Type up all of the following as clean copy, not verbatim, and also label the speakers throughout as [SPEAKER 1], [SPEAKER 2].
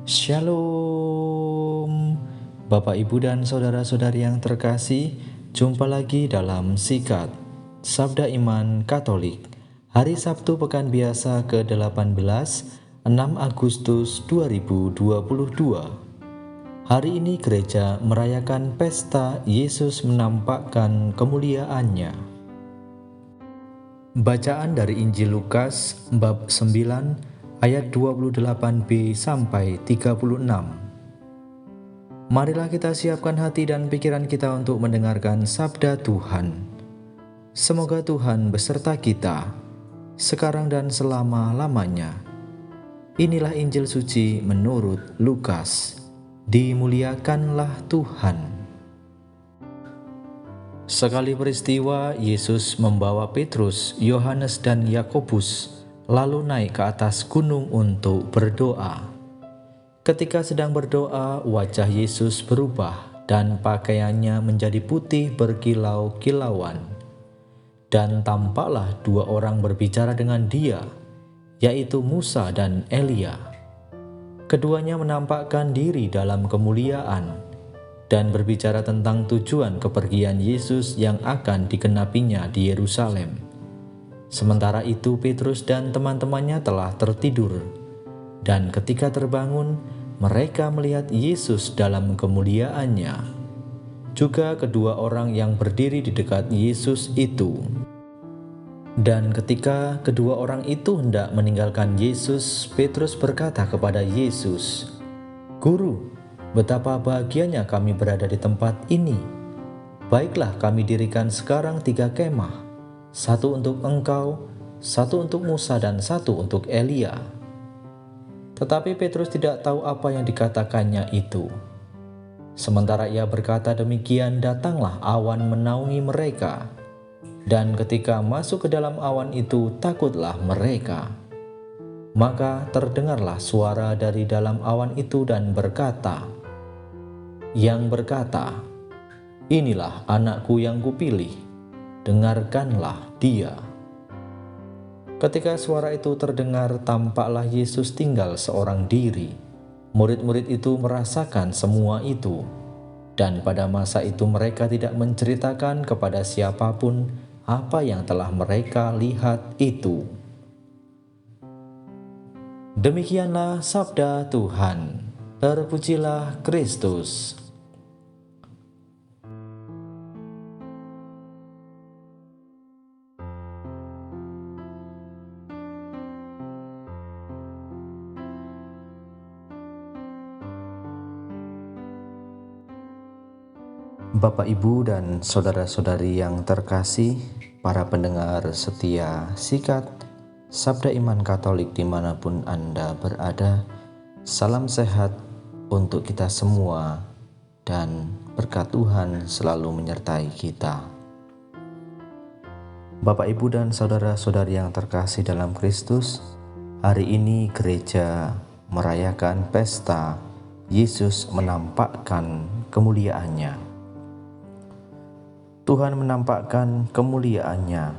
[SPEAKER 1] Shalom, Bapak, Ibu, dan saudara-saudari yang terkasih. Jumpa lagi dalam Sikat Sabda Iman Katolik, hari Sabtu Pekan Biasa ke-18, 6 Agustus 2022. Hari ini gereja merayakan pesta Yesus menampakkan kemuliaannya. Bacaan dari Injil Lukas bab 9 ayat 28b sampai 36. Marilah kita siapkan hati dan pikiran kita untuk mendengarkan sabda Tuhan. Semoga Tuhan beserta kita sekarang dan selama-lamanya. Inilah Injil suci menurut Lukas. Dimuliakanlah Tuhan. Sekali peristiwa, Yesus membawa Petrus, Yohanes, dan Yakobus lalu naik ke atas gunung untuk berdoa. Ketika sedang berdoa, wajah Yesus berubah dan pakaiannya menjadi putih berkilau-kilauan. Dan tampaklah dua orang berbicara dengan dia, yaitu Musa dan Elia. Keduanya menampakkan diri dalam kemuliaan dan berbicara tentang tujuan kepergian Yesus yang akan digenapinya di Yerusalem. Sementara itu Petrus dan teman-temannya telah tertidur, dan ketika terbangun, mereka melihat Yesus dalam kemuliaannya. Juga kedua orang yang berdiri di dekat Yesus itu. Dan ketika kedua orang itu hendak meninggalkan Yesus, Petrus berkata kepada Yesus, "Guru, betapa bahagianya kami berada di tempat ini. Baiklah, kami dirikan sekarang 3 kemah, satu untuk engkau, satu untuk Musa, dan satu untuk Elia." Tetapi Petrus tidak tahu apa yang dikatakannya itu. Sementara ia berkata demikian, datanglah awan menaungi mereka. Dan ketika masuk ke dalam awan itu, takutlah mereka. Maka terdengarlah suara dari dalam awan itu dan berkata, "Inilah anakku yang kupilih, dengarkanlah dia." Ketika suara itu terdengar, tampaklah Yesus tinggal seorang diri. Murid-murid itu merasakan semua itu, dan pada masa itu mereka tidak menceritakan kepada siapapun apa yang telah mereka lihat itu. Demikianlah sabda Tuhan. Terpujilah Kristus. Bapak, Ibu, dan saudara-saudari yang terkasih, para pendengar setia Sikat Sabda Iman Katolik dimanapun Anda berada, salam sehat untuk kita semua dan berkat Tuhan selalu menyertai kita. Bapak, Ibu, dan saudara-saudari yang terkasih dalam Kristus, hari ini gereja merayakan pesta Yesus menampakkan kemuliaannya. Tuhan menampakkan kemuliaannya,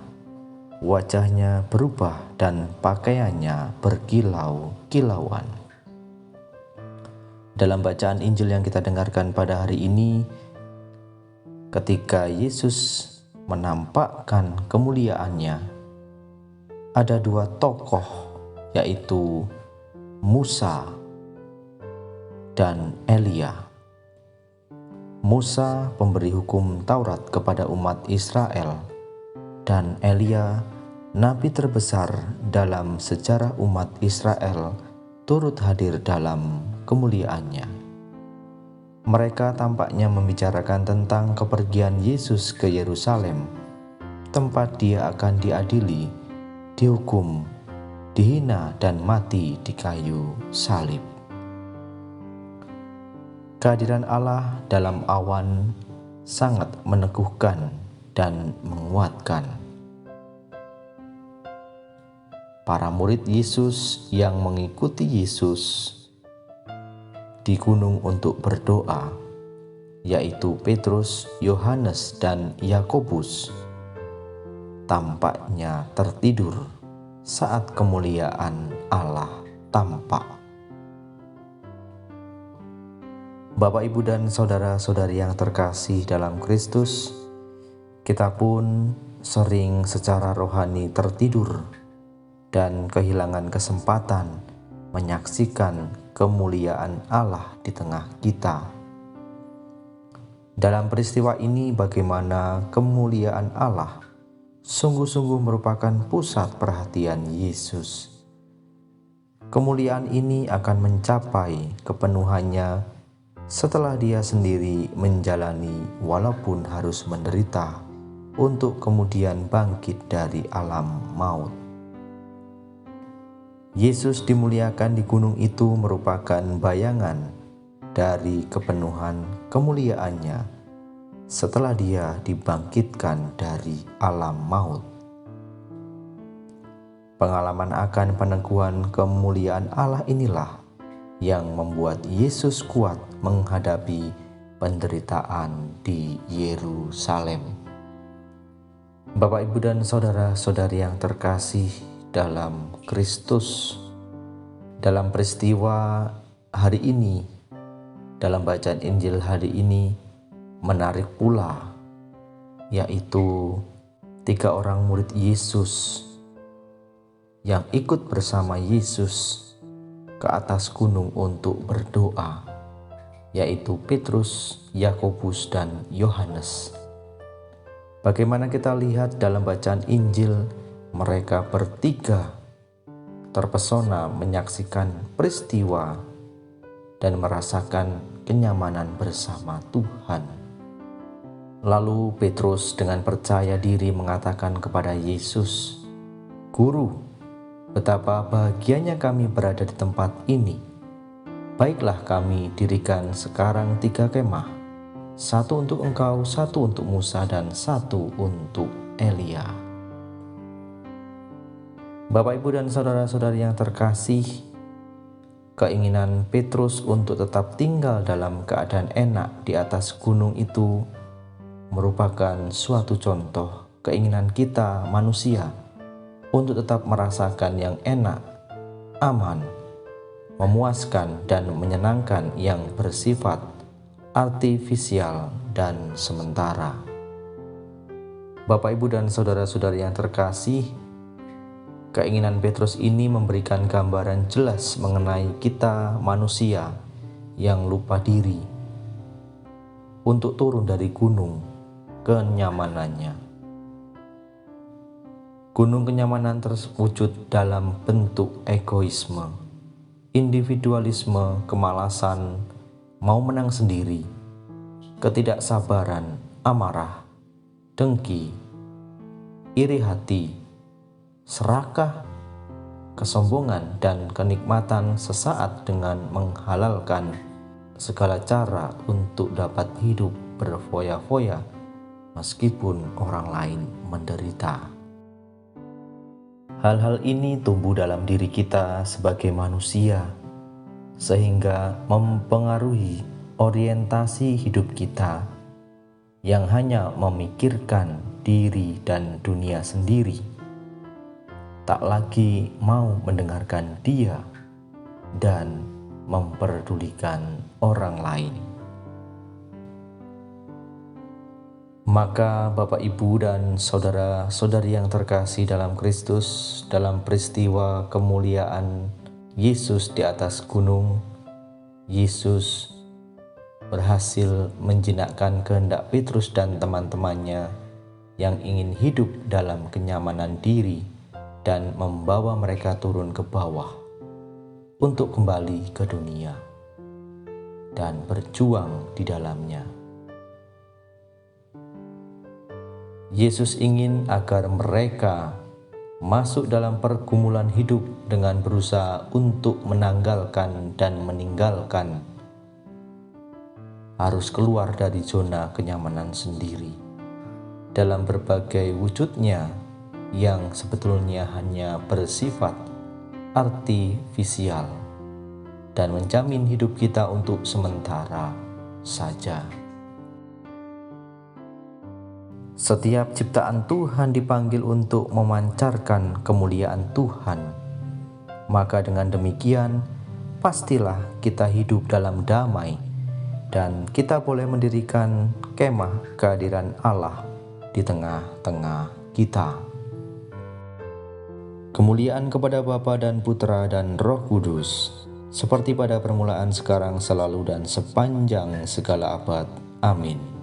[SPEAKER 1] wajahnya berubah dan pakaiannya berkilau-kilauan. Dalam bacaan Injil yang kita dengarkan pada hari ini, ketika Yesus menampakkan kemuliaannya, ada 2 tokoh, yaitu Musa dan Elia. Musa pemberi hukum Taurat kepada umat Israel, dan Elia nabi terbesar dalam sejarah umat Israel turut hadir dalam kemuliaannya. Mereka tampaknya membicarakan tentang kepergian Yesus ke Yerusalem, tempat dia akan diadili, dihukum, dihina, dan mati di kayu salib. Kehadiran Allah dalam awan sangat meneguhkan dan menguatkan. Para murid Yesus yang mengikuti Yesus di gunung untuk berdoa, yaitu Petrus, Yohanes, dan Yakobus, tampaknya tertidur saat kemuliaan Allah tampak. Bapak, Ibu, dan saudara-saudari yang terkasih dalam Kristus, kita pun sering secara rohani tertidur dan kehilangan kesempatan menyaksikan kemuliaan Allah di tengah kita. Dalam peristiwa ini, bagaimana kemuliaan Allah sungguh-sungguh merupakan pusat perhatian Yesus. Kemuliaan ini akan mencapai kepenuhannya setelah Dia sendiri menjalani walaupun harus menderita untuk kemudian bangkit dari alam maut. Yesus dimuliakan di gunung itu merupakan bayangan dari kepenuhan kemuliaannya setelah Dia dibangkitkan dari alam maut. Pengalaman akan peneguhan kemuliaan Allah inilah yang membuat Yesus kuat menghadapi penderitaan di Yerusalem. Bapak, Ibu, dan saudara-saudari yang terkasih dalam Kristus, dalam peristiwa hari ini, dalam bacaan Injil hari ini, menarik pula, yaitu 3 orang murid Yesus yang ikut bersama Yesus ke atas gunung untuk berdoa, yaitu Petrus, Yakobus, dan Yohanes. Bagaimana kita lihat dalam bacaan Injil, mereka bertiga terpesona menyaksikan peristiwa dan merasakan kenyamanan bersama Tuhan. Lalu Petrus dengan percaya diri mengatakan kepada Yesus, "Guru, betapa bahagianya kami berada di tempat ini. Baiklah kami dirikan sekarang 3 kemah, 1 untuk engkau, 1 untuk Musa, dan 1 untuk Elia." Bapak, Ibu, dan saudara-saudari yang terkasih, keinginan Petrus untuk tetap tinggal dalam keadaan enak di atas gunung itu merupakan suatu contoh keinginan kita manusia untuk tetap merasakan yang enak, aman, memuaskan, dan menyenangkan yang bersifat artifisial dan sementara. Bapak, Ibu, dan saudara-saudari yang terkasih, keinginan Petrus ini memberikan gambaran jelas mengenai kita manusia yang lupa diri untuk turun dari gunung kenyamanannya. Gunung kenyamanan terwujud dalam bentuk egoisme, individualisme, kemalasan, mau menang sendiri, ketidaksabaran, amarah, dengki, iri hati, serakah, kesombongan, dan kenikmatan sesaat dengan menghalalkan segala cara untuk dapat hidup berfoya-foya meskipun orang lain menderita. Hal-hal ini tumbuh dalam diri kita sebagai manusia, sehingga mempengaruhi orientasi hidup kita yang hanya memikirkan diri dan dunia sendiri, tak lagi mau mendengarkan Dia dan memperdulikan orang lain. Maka Bapak, Ibu, dan saudara-saudari yang terkasih dalam Kristus, dalam peristiwa kemuliaan Yesus di atas gunung, Yesus berhasil menjinakkan kehendak Petrus dan teman-temannya yang ingin hidup dalam kenyamanan diri dan membawa mereka turun ke bawah untuk kembali ke dunia dan berjuang di dalamnya. Yesus ingin agar mereka masuk dalam pergumulan hidup dengan berusaha untuk menanggalkan dan meninggalkan, harus keluar dari zona kenyamanan sendiri dalam berbagai wujudnya yang sebetulnya hanya bersifat artifisial dan menjamin hidup kita untuk sementara saja. Setiap ciptaan Tuhan dipanggil untuk memancarkan kemuliaan Tuhan. Maka dengan demikian, pastilah kita hidup dalam damai dan kita boleh mendirikan kemah kehadiran Allah di tengah-tengah kita. Kemuliaan kepada Bapa dan Putra dan Roh Kudus, seperti pada permulaan, sekarang, selalu, dan sepanjang segala abad. Amin.